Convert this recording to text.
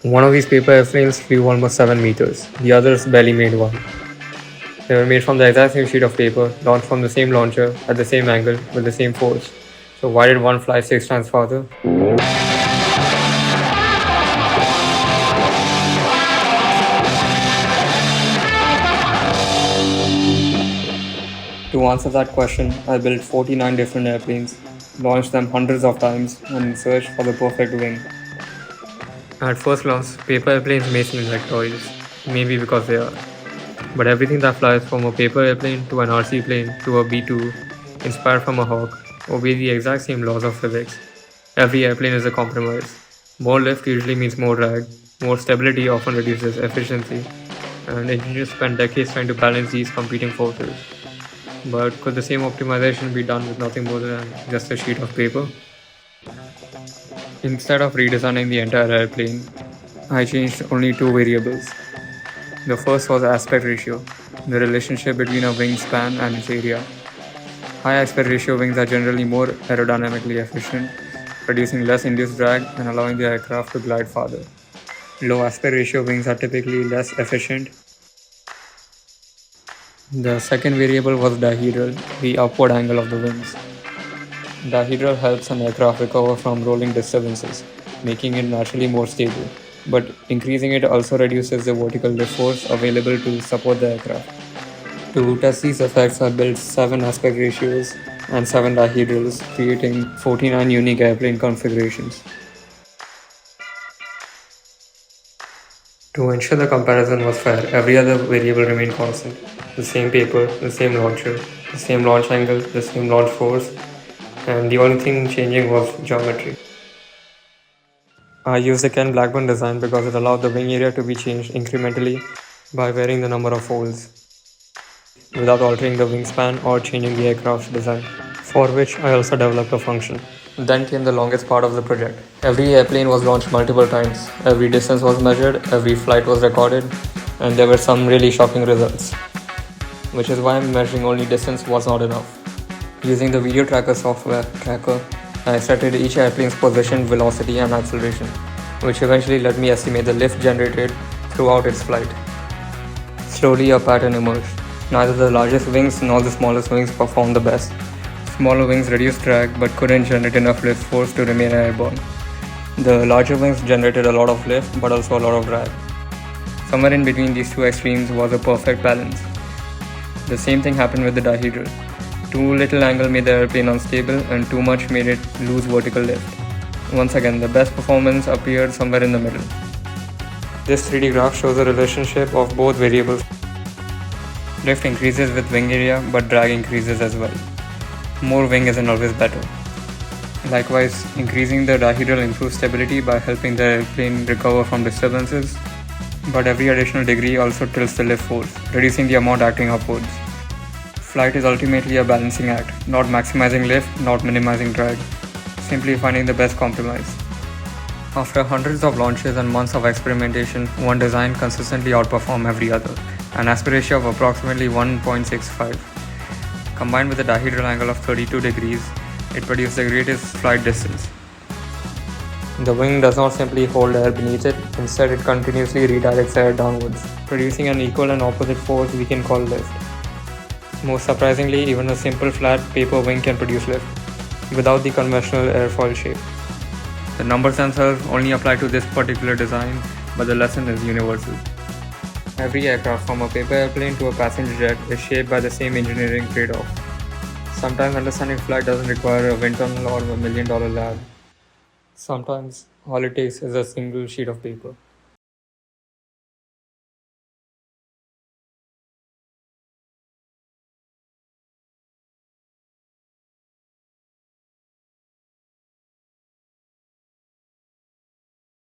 One of these paper airplanes flew almost 7 meters, the others barely made one. They were made from the exact same sheet of paper, launched from the same launcher, at the same angle, with the same force. So why did one fly 6 times farther? To answer that question, I built 49 different airplanes, launched them hundreds of times, and searched for the perfect wing. At first glance, paper airplanes may seem like toys, maybe because they are. But everything that flies from a paper airplane to an RC plane to a B-2, inspired from a Hawk, obey the exact same laws of physics. Every airplane is a compromise. More lift usually means more drag, more stability often reduces efficiency, and engineers spend decades trying to balance these competing forces. But could the same optimization be done with nothing more than just a sheet of paper? Instead of redesigning the entire airplane, I changed only two variables. The first was aspect ratio, the relationship between a wingspan and its area. High aspect ratio wings are generally more aerodynamically efficient, producing less induced drag and allowing the aircraft to glide farther. Low aspect ratio wings are typically less efficient. The second variable was dihedral, the upward angle of the wings. Dihedral helps an aircraft recover from rolling disturbances, making it naturally more stable, but increasing it also reduces the vertical lift force available to support the aircraft. To test these effects, I built 7 aspect ratios and 7 dihedrals, creating 49 unique airplane configurations. To ensure the comparison was fair, every other variable remained constant. The same paper, the same launcher, the same launch angle, the same launch force, and the only thing changing was geometry. I used the Ken Blackburn design because it allowed the wing area to be changed incrementally by varying the number of folds, without altering the wingspan or changing the aircraft's design, for which I also developed a function. Then came the longest part of the project. Every airplane was launched multiple times, every distance was measured, every flight was recorded, and there were some really shocking results. Which is why measuring only distance was not enough. Using the video tracker software tracker, I setted each airplane's position, velocity, and acceleration, which eventually let me estimate the lift generated throughout its flight. Slowly, a pattern emerged. Neither the largest wings nor the smallest wings performed the best. Smaller wings reduced drag but couldn't generate enough lift force to remain airborne. The larger wings generated a lot of lift but also a lot of drag. Somewhere in between these two extremes was a perfect balance. The same thing happened with the dihedral. Too little angle made the airplane unstable and too much made it lose vertical lift. Once again, the best performance appeared somewhere in the middle. This 3D graph shows the relationship of both variables. Lift increases with wing area, but drag increases as well. More wing isn't always better. Likewise, increasing the dihedral improves stability by helping the airplane recover from disturbances, but every additional degree also tilts the lift force, reducing the amount acting upwards. Flight is ultimately a balancing act, not maximizing lift, not minimizing drag, simply finding the best compromise. After hundreds of launches and months of experimentation, one design consistently outperformed every other, an aspect ratio of approximately 1.65. Combined with a dihedral angle of 32 degrees, it produced the greatest flight distance. The wing does not simply hold air beneath it, instead it continuously redirects air downwards, producing an equal and opposite force we can call lift. Most surprisingly, even a simple flat paper wing can produce lift, without the conventional airfoil shape. The numbers themselves only apply to this particular design, but the lesson is universal. Every aircraft, from a paper airplane to a passenger jet, is shaped by the same engineering trade-off. Sometimes understanding flight doesn't require a wind tunnel or $1 million lab. Sometimes all it takes is a single sheet of paper.